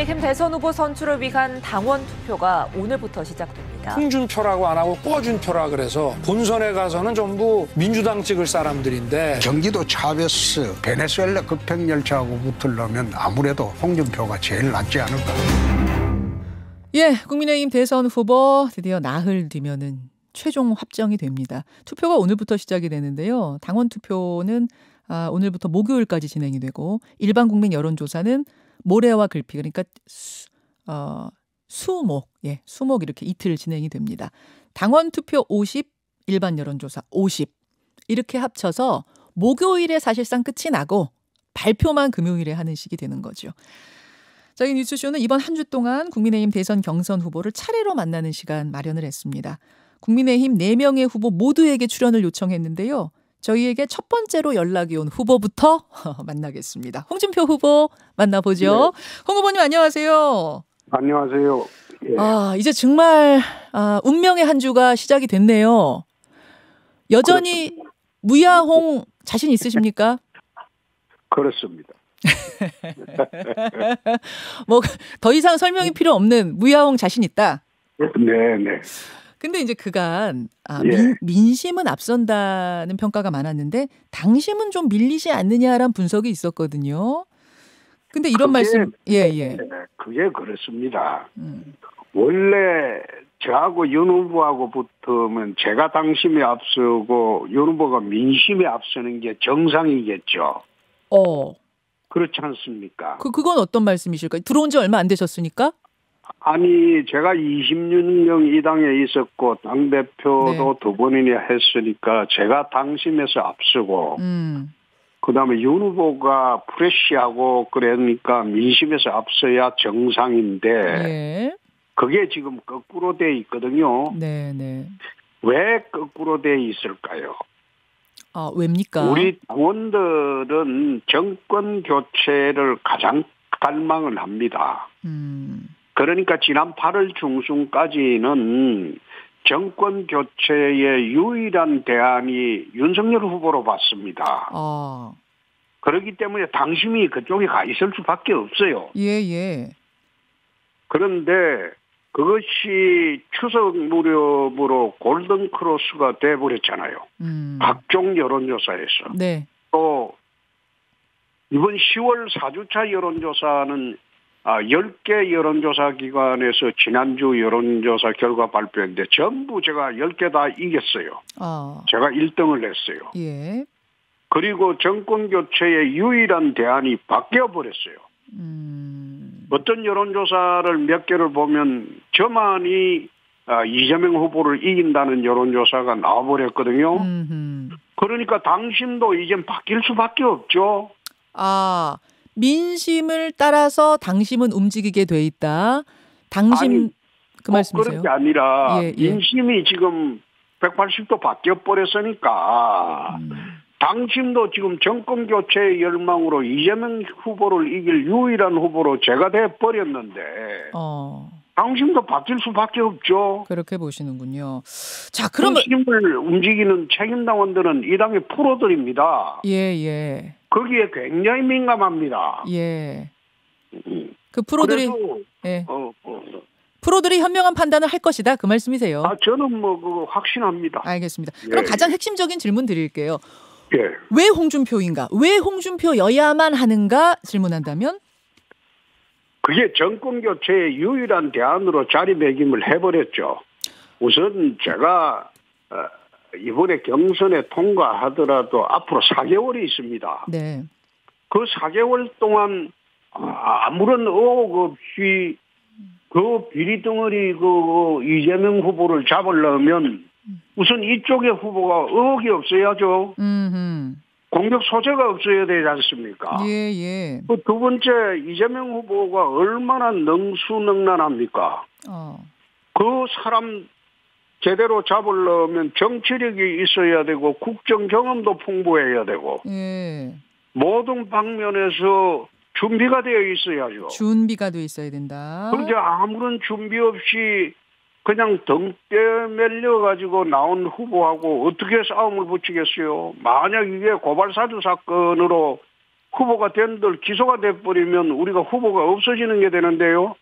국민의힘 대선 후보 선출을 위한 당원 투표가 오늘부터 시작됩니다. 홍준표라고 안 하고 꿔준표라 그래서 본선에 가서는 전부 민주당 찍을 사람들인데 경기도 차베스, 베네수엘라 급행열차하고 붙으려면 아무래도 홍준표가 제일 낫지 않을까. 예, 국민의힘 대선 후보 드디어 나흘 뒤면은 최종 확정이 됩니다. 투표가 오늘부터 시작이 되는데요. 당원 투표는 오늘부터 목요일까지 진행이 되고 일반 국민 여론조사는 모레와 글피 그러니까 수목 이렇게 이틀 진행이 됩니다. 당원 투표 50, 일반 여론조사 50 이렇게 합쳐서 목요일에 사실상 끝이 나고 발표만 금요일에 하는 식이 되는 거죠. 저희 뉴스쇼는 이번 한 주 동안 국민의힘 대선 경선 후보를 차례로 만나는 시간 마련을 했습니다. 국민의힘 4명의 후보 모두에게 출연을 요청했는데요. 저희에게 첫 번째로 연락이 온 후보부터 만나겠습니다. 홍준표 후보 만나보죠. 네. 홍 후보님 안녕하세요. 안녕하세요. 예. 이제 정말 운명의 한 주가 시작이 됐네요. 여전히 그렇습니다. 무야홍 자신 있으십니까? 그렇습니다. 뭐 더 이상 설명이 필요 없는 무야홍 자신 있다. 네. 근데 이제 그간 민심은 앞선다는 평가가 많았는데 당심은 좀 밀리지 않느냐라는 분석이 있었거든요. 근데 이런 말씀 그게 그렇습니다. 원래 저하고 윤 후보하고 붙으면 제가 당심이 앞서고 윤 후보가 민심이 앞서는 게 정상이겠죠. 그렇지 않습니까? 그건 어떤 말씀이실까요? 들어온 지 얼마 안 되셨으니까? 아니 제가 20년령 이 당에 있었고 당대표도 2번이나 했으니까 제가 당심에서 앞서고 그다음에 윤 후보가 프레시하고 그러니까 민심에서 앞서야 정상인데 그게 지금 거꾸로 돼 있거든요. 네. 왜 거꾸로 돼 있을까요? 왜입니까? 우리 당원들은 정권 교체를 가장 갈망을 합니다. 그러니까 지난 8월 중순까지는 정권 교체의 유일한 대안이 윤석열 후보로 봤습니다. 그렇기 때문에 당심이 그쪽에 가 있을 수밖에 없어요. 예. 그런데 그것이 추석 무렵으로 골든크로스가 돼버렸잖아요. 각종 여론조사에서. 네. 또 이번 10월 4주차 여론조사는 10개 여론조사 기관에서 지난주 여론조사 결과 발표했는데 전부 제가 10개 다 이겼어요. 제가 1등을 했어요. 예. 그리고 정권 교체의 유일한 대안이 바뀌어버렸어요. 어떤 여론조사를 몇 개를 보면 저만이 이재명 후보를 이긴다는 여론조사가 나와버렸거든요. 그러니까 당심도 이젠 바뀔 수밖에 없죠. 민심을 따라서 당심은 움직이게 돼 있다. 그 말씀이세요? 그런 게 아니라 민심이 지금 180도 바뀌어 버렸으니까 당심도 지금 정권 교체의 열망으로 이재명 후보를 이길 유일한 후보로 제가 돼 버렸는데 당심도 바뀔 수밖에 없죠. 그렇게 보시는군요. 자, 그러면 당심을 움직이는 책임당원들은 이 당의 프로들입니다. 예. 거기에 굉장히 민감합니다. 예. 그 프로들이 프로들이 현명한 판단을 할 것이다. 그 말씀이세요? 저는 그거 확신합니다. 알겠습니다. 그럼 가장 핵심적인 질문 드릴게요. 예. 왜 홍준표인가? 왜 홍준표여야만 하는가 질문한다면? 그게 정권 교체의 유일한 대안으로 자리매김을 해버렸죠. 우선 제가 이번에 경선에 통과하더라도 앞으로 4개월이 있습니다. 네. 그 4개월 동안 아무런 의혹 없이 그 비리덩어리 이재명 후보를 잡으려면 우선 이쪽의 후보가 의혹이 없어야죠. 공격 소재가 없어야 되지 않습니까? 예. 그 두 번째 이재명 후보가 얼마나 능수능란합니까? 그 사람 제대로 잡으려면 정치력이 있어야 되고 국정 경험도 풍부해야 되고 모든 방면에서 준비가 되어 있어야죠. 준비가 되어 있어야 된다. 그런데 아무런 준비 없이 그냥 등대 밀려가지고 나온 후보하고 어떻게 싸움을 붙이겠어요? 만약 이게 고발사주 사건으로 후보가 된들 기소가 돼버리면 우리가 후보가 없어지는 게 되는데요.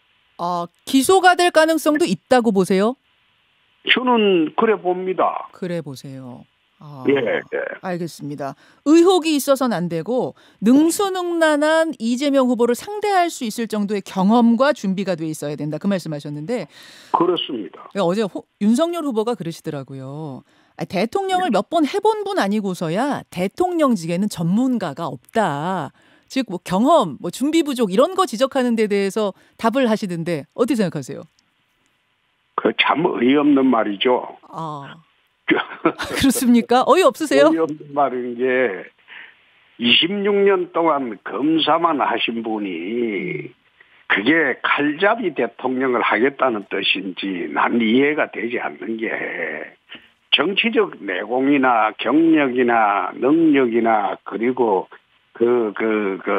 기소가 될 가능성도 있다고 보세요? 저는 그래 봅니다. 그래 보세요. 예. 알겠습니다. 의혹이 있어서는 안 되고 능수능란한 이재명 후보를 상대할 수 있을 정도의 경험과 준비가 돼 있어야 된다. 그 말씀하셨는데 그렇습니다. 어제 윤석열 후보가 그러시더라고요. 대통령을 몇 번 해본 분 아니고서야 대통령직에는 전문가가 없다. 즉 뭐 경험, 뭐 준비 부족 이런 거 지적하는 데 대해서 답을 하시던데 어떻게 생각하세요? 그 참 어이없는 말이죠. 그렇습니까? 어이없으세요? 어이없는 말인 게 26년 동안 검사만 하신 분이 그게 칼잡이 대통령을 하겠다는 뜻인지 난 이해가 되지 않는 게 정치적 내공이나 경력이나 능력이나 그리고 그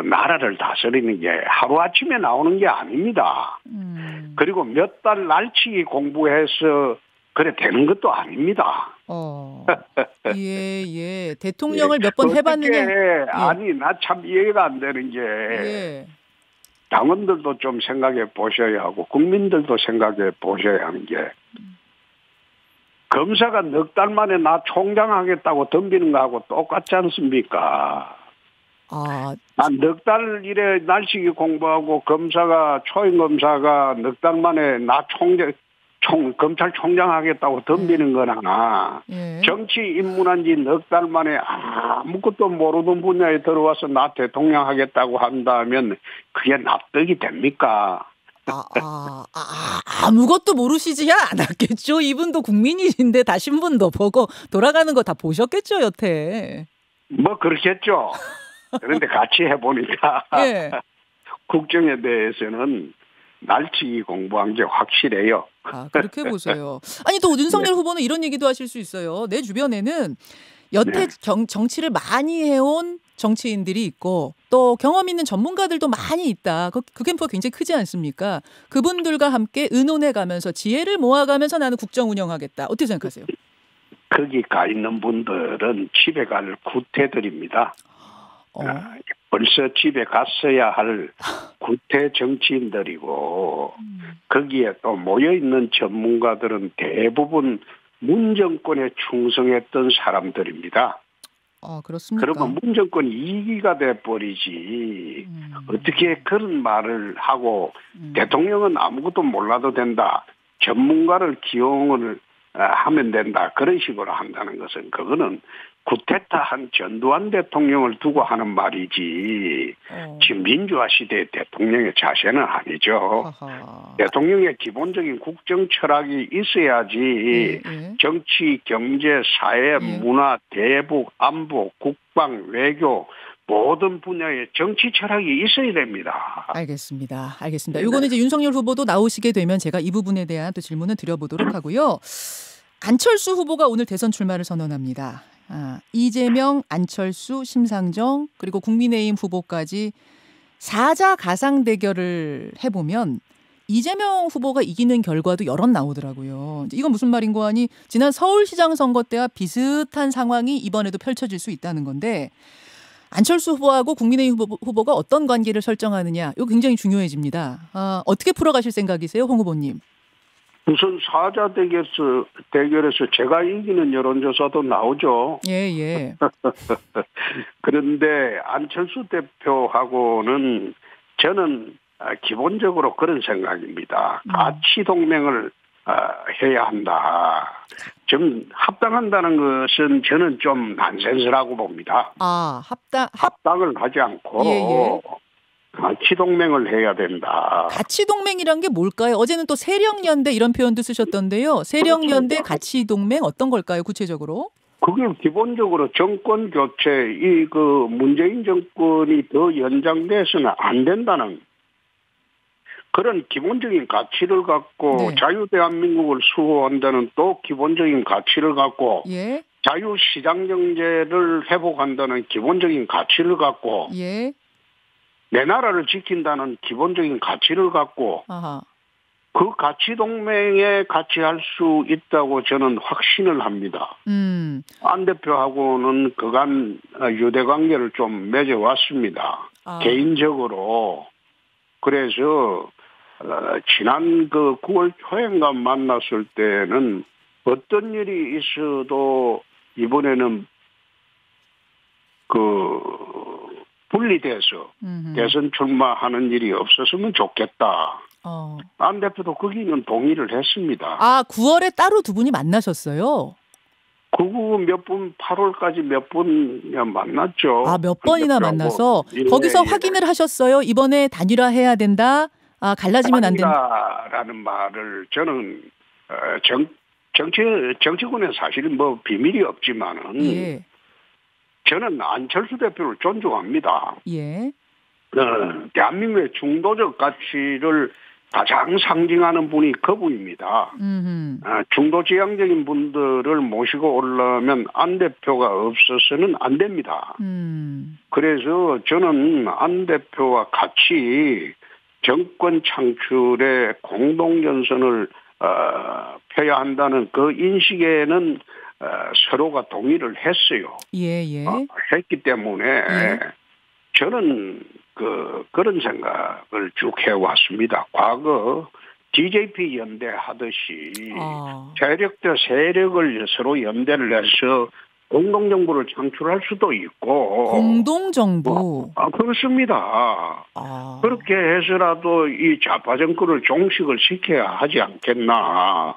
나라를 다스리는 게 하루아침에 나오는 게 아닙니다. 그리고 몇 달 날치기 공부해서 그래 되는 것도 아닙니다. 예. 대통령을 몇 번 해봤느냐. 아니 나 참 이해가 안 되는 게 당원들도 좀 생각해 보셔야 하고 국민들도 생각해 보셔야 하는 게 검사가 넉 달 만에 나 총장 하겠다고 덤비는 거하고 똑같지 않습니까? 넉 달 이래 날치기 공부하고 검사가 초임검사가 넉 달 만에 나 검찰총장 하겠다고 덤비는 거나 정치 입문한 지 넉 달 만에 아무것도 모르는 분야에 들어와서 나 대통령 하겠다고 한다면 그게 납득이 됩니까? 아무것도 모르시지 않았겠죠. 이분도 국민이신데 다 신분도 보고 돌아가는 거 다 보셨겠죠, 여태. 뭐 그렇겠죠. 그런데 같이 해보니까 국정에 대해서는 날치기 공부한 게 확실해요. 그렇게 보세요. 아니 또 윤석열 후보는 이런 얘기도 하실 수 있어요. 내 주변에는 여태 정치를 많이 해온 정치인들이 있고 또 경험 있는 전문가들도 많이 있다. 그 캠프가 굉장히 크지 않습니까? 그분들과 함께 의논해가면서 지혜를 모아가면서 나는 국정 운영하겠다. 어떻게 생각하세요? 거기 가 있는 분들은 집에 갈 구태들입니다. 벌써 집에 갔어야 할 구태 정치인들이고 거기에 또 모여있는 전문가들은 대부분 문 정권에 충성했던 사람들입니다. 그렇습니까? 그러면 문 정권이 이기가 돼버리지 어떻게 그런 말을 하고 대통령은 아무것도 몰라도 된다. 전문가를 기용을 하면 된다. 그런 식으로 한다는 것은 그거는 구테타한 전두환 대통령을 두고 하는 말이지 지금 민주화 시대의 대통령의 자세는 아니죠. 대통령의 기본적인 국정 철학이 있어야지 정치, 경제, 사회, 문화, 대북, 안보, 국방, 외교 모든 분야의 정치 철학이 있어야 됩니다. 알겠습니다. 이거는 이제 윤석열 후보도 나오시게 되면 제가 이 부분에 대한 또 질문을 드려보도록 하고요. 안철수 후보가 오늘 대선 출마를 선언합니다. 이재명, 안철수, 심상정 그리고 국민의힘 후보까지 4자 가상 대결을 해보면 이재명 후보가 이기는 결과도 여럿 나오더라고요. 이건 무슨 말인고 하니 지난 서울시장 선거 때와 비슷한 상황이 이번에도 펼쳐질 수 있다는 건데 안철수 후보하고 국민의힘 후보가 어떤 관계를 설정하느냐 이거 굉장히 중요해집니다. 어떻게 풀어가실 생각이세요, 홍 후보님? 우선 사자 대결에서 제가 이기는 여론조사도 나오죠. 예. 그런데 안철수 대표하고는 저는 기본적으로 그런 생각입니다. 가치 동맹을 해야 한다. 좀 합당한다는 것은 저는 좀 난센스라고 봅니다. 합당을 하지 않고 가치 동맹을 해야 된다. 가치 동맹이란 게 뭘까요? 어제는 또 세력연대 이런 표현도 쓰셨던데요. 세력연대 가치 동맹 어떤 걸까요? 구체적으로? 그게 기본적으로 정권 교체, 문재인 정권이 더 연장돼서는 안 된다는 그런 기본적인 가치를 갖고 자유대한민국을 수호한다는 또 기본적인 가치를 갖고 자유시장 경제를 회복한다는 기본적인 가치를 갖고 내 나라를 지킨다는 기본적인 가치를 갖고 그 가치 동맹에 같이 할 수 있다고 저는 확신을 합니다. 안 대표하고는 그간 유대 관계를 좀 맺어왔습니다. 개인적으로. 그래서 지난 그 9월 초인가 만났을 때는 어떤 일이 있어도 이번에는 그 분리돼서 대선 출마하는 일이 없었으면 좋겠다. 안 대표도 거기는 동의를 했습니다. 9월에 따로 두 분이 만나셨어요? 몇 분, 8월까지 몇 분 만났죠. 몇 번이나 만나서 거기서 확인을 하셨어요? 이번에 단일화해야 된다. 갈라지면 안 된다. 라는 말을 저는 정치권에 사실은 뭐 비밀이 없지만은 예. 저는 안철수 대표를 존중합니다. 예. 대한민국의 중도적 가치를 가장 상징하는 분이 그분입니다. 중도지향적인 분들을 모시고 오려면 안 대표가 없어서는 안 됩니다. 그래서 저는 안 대표와 같이 정권 창출에 공동전선을 펴야 한다는 그 인식에는 서로가 동의를 했어요. 예. 했기 때문에 저는 그런 생각을 쭉 해왔습니다. 과거 DJP 연대 하듯이 세력 대 세력을 서로 연대를 해서 공동정부를 창출할 수도 있고. 공동정부? 그렇습니다. 그렇게 해서라도 이 좌파 정권을 종식을 시켜야 하지 않겠나.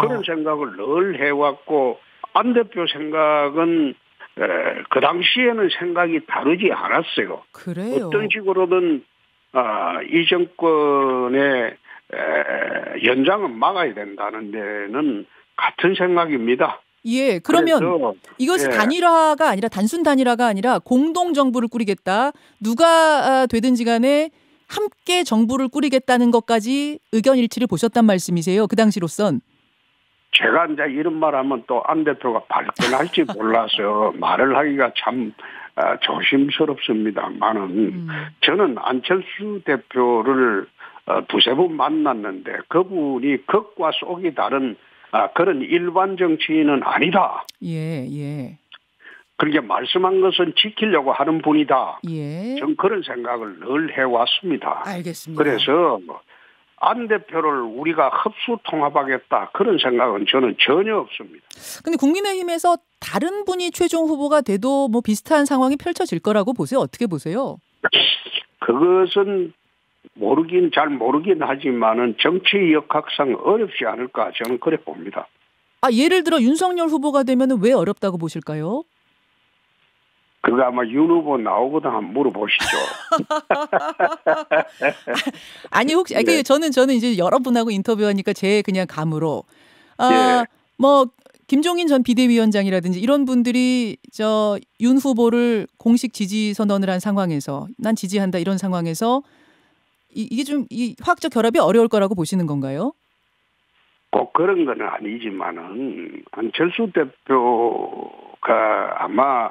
그런 생각을 늘 해왔고, 안 대표 생각은 그 당시에는 생각이 다르지 않았어요. 그래요? 어떤 식으로든 이 정권의 연장은 막아야 된다는 데는 같은 생각입니다. 예, 그러면 이것이 단일화가 아니라 단순 단일화가 아니라 공동정부를 꾸리겠다. 누가 되든지 간에 함께 정부를 꾸리겠다는 것까지 의견 일치를 보셨단 말씀이세요? 그 당시로선. 제가 이제 이런 말하면 또 안 대표가 발끈할지 몰라서 말을 하기가 참 조심스럽습니다만은 저는 안철수 대표를 두세 번 만났는데 그분이 겉과 속이 다른 그런 일반 정치인은 아니다. 예. 그렇게 말씀한 것은 지키려고 하는 분이다. 예. 전 그런 생각을 늘 해왔습니다. 알겠습니다. 그래서 안 대표를 우리가 흡수 통합하겠다 그런 생각은 저는 전혀 없습니다. 근데 국민의힘에서 다른 분이 최종 후보가 돼도 뭐 비슷한 상황이 펼쳐질 거라고 보세요? 어떻게 보세요? 그것은 잘 모르긴 하지만은 정치 역학상 어렵지 않을까 저는 그래 봅니다. 예를 들어 윤석열 후보가 되면은 왜 어렵다고 보실까요? 그거 아마 윤 후보 나오거든 한번 물어보시죠. 아니 혹시 저는 이제 여러분하고 인터뷰하니까 제 그냥 감으로 뭐 김종인 전 비대위원장이라든지 이런 분들이 윤 후보를 공식 지지 선언을 한 상황에서 난 지지한다 이런 상황에서 이게 좀 이 화학적 결합이 어려울 거라고 보시는 건가요? 꼭 그런 건 아니지만은 안철수 대표가 아마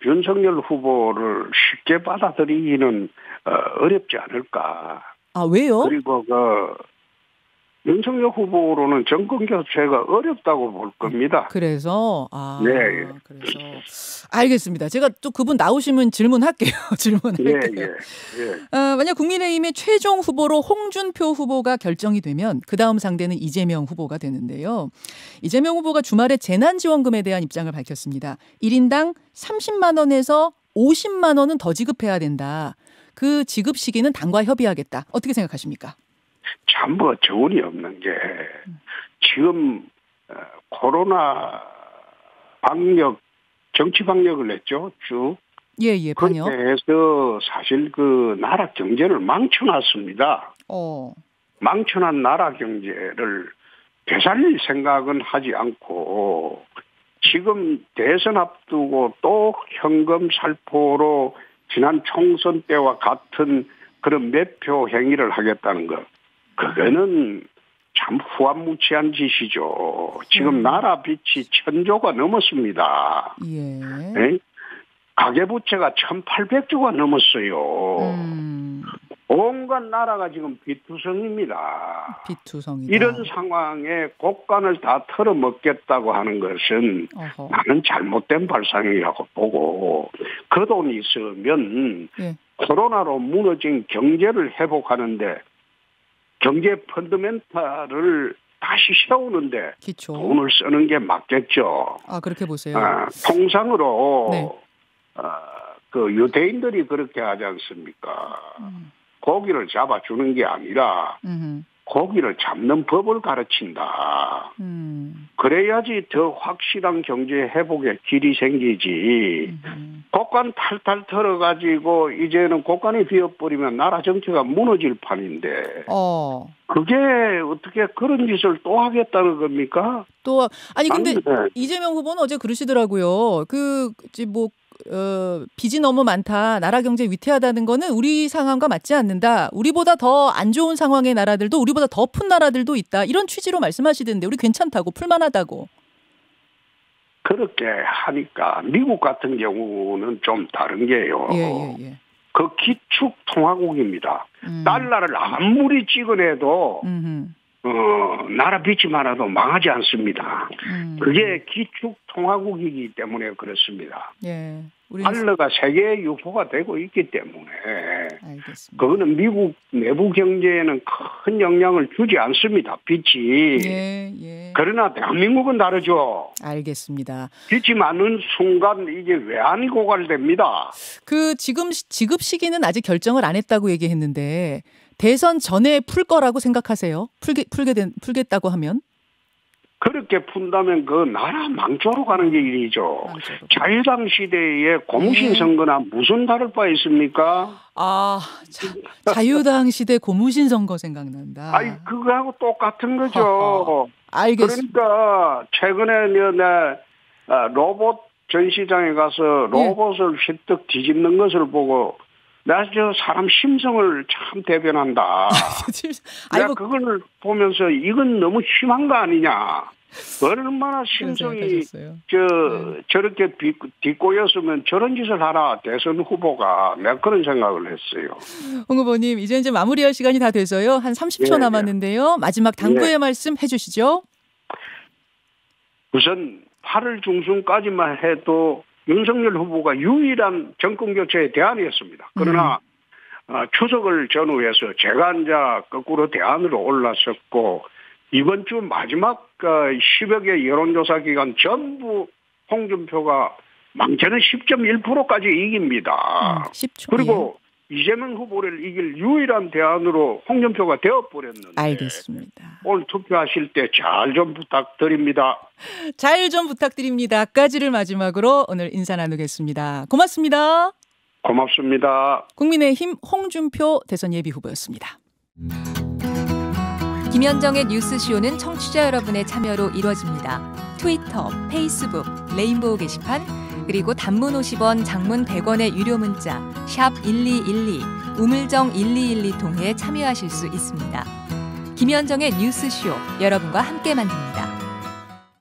윤석열 후보를 쉽게 받아들이기는 어렵지 않을까. 왜요? 그리고 윤석열 후보로는 정권 교체가 어렵다고 볼 겁니다. 그래서 네. 그래서 알겠습니다. 제가 또 그분 나오시면 질문할게요. 질문할게요. 만약 국민의힘의 최종 후보로 홍준표 후보가 결정이 되면 그 다음 상대는 이재명 후보가 되는데요. 이재명 후보가 주말에 재난지원금에 대한 입장을 밝혔습니다. 1인당 30만 원에서 50만 원은 더 지급해야 된다. 그 지급 시기는 당과 협의하겠다. 어떻게 생각하십니까? 참 저울이 없는 게 지금 코로나 방역 정치 방역을 했죠 쭉. 예 방역. 그렇게 해서 사실 그 나라 경제를 망쳐놨습니다. 망쳐난 나라 경제를 되살릴 생각은 하지 않고 지금 대선 앞두고 또 현금 살포로 지난 총선 때와 같은 그런 매표 행위를 하겠다는 것. 그거는 참 후한무치한 짓이죠. 지금 나라 빚이 1,000조가 넘었습니다. 네? 가계부채가 1,800조가 넘었어요. 온갖 나라가 지금 비투성입니다. 비투성이다. 이런 상황에 곡간을 다 털어먹겠다고 하는 것은 어허. 나는 잘못된 발상이라고 보고 그 돈이 있으면 예. 코로나로 무너진 경제를 회복하는데 경제 펀더멘탈을 다시 세우는데 기초. 돈을 쓰는 게 맞겠죠. 아, 그렇게 보세요. 통상으로 네. 그 유대인들이 그렇게 하지 않습니까? 고기를 잡아주는 게 아니라 고기를 잡는 법을 가르친다. 그래야지 더 확실한 경제 회복의 길이 생기지. 곡간 탈탈 털어가지고 이제는 곡간이 비어버리면 나라 정치가 무너질 판인데 그게 어떻게 그런 짓을 또 하겠다는 겁니까? 또 아니 근데 네. 이재명 후보는 어제 그러시더라고요. 빚이 너무 많다. 나라 경제 위태하다는 거는 우리 상황과 맞지 않는다. 우리보다 더 안 좋은 상황의 나라들도 우리보다 더 푼 나라들도 있다. 이런 취지로 말씀하시던데 우리 괜찮다고 풀만하다고. 그렇게 하니까 미국 같은 경우는 좀 다른 게요. 예. 그 기축통화국입니다. 달러를 아무리 찍어내도 나라 빚이 많아도 망하지 않습니다. 그게 기축통화국이기 때문에 그렇습니다. 예. 달러가 세계의 유포가 되고 있기 때문에 알겠습니다. 그거는 미국 내부 경제에는 큰 영향을 주지 않습니다. 빚이. 예. 그러나 대한민국은 다르죠. 알겠습니다. 빚이 많은 순간 이게 외환이 고갈됩니다. 그 지급 시기는 아직 결정을 안 했다고 얘기했는데 대선 전에 풀 거라고 생각하세요? 풀겠다고 하면? 그렇게 푼다면 그 나라 망조로 가는 게 일이죠. 자유당 시대에 고무신 선거나 무슨 다를 바 있습니까? 자유당 시대 고무신 선거 생각난다. 아니 그거하고 똑같은 거죠. 알겠습니다. 그러니까 최근에 로봇 전시장에 가서 로봇을 휘떡 뒤집는 것을 보고 나 저 사람 심성을 참 대변한다. 내가 그걸 보면서 이건 너무 심한 거 아니냐. 얼마나 심성이 저렇게 뒷꼬였으면 저런 짓을 하나 대선 후보가 내가 그런 생각을 했어요. 홍 후보님 이제 마무리할 시간이 다 돼서요. 한 30초 남았는데요. 마지막 당부의 말씀 해주시죠. 우선 8월 중순까지만 해도 윤석열 후보가 유일한 정권교체의 대안이었습니다. 그러나 추석을 전후해서 제가 이제 거꾸로 대안으로 올라섰고 이번 주 마지막 10여 개 여론조사 기간 전부 홍준표가 많게는 10.1%까지 이깁니다. 10초. 그리고 이재명 후보를 이길 유일한 대안으로 홍준표가 되어버렸는데 알겠습니다. 오늘 투표하실 때 잘 좀 부탁드립니다. 잘 좀 부탁드립니다.까지를 마지막으로 오늘 인사 나누겠습니다. 고맙습니다. 고맙습니다. 국민의힘 홍준표 대선 예비후보였습니다. 김현정의 뉴스쇼는 청취자 여러분의 참여로 이루어집니다. 트위터, 페이스북, 레인보우 게시판 그리고 단문 50원, 장문 100원의 유료 문자 샵 1212, 우물정 1212 통해 참여하실 수 있습니다. 김현정의 뉴스쇼 여러분과 함께 만듭니다.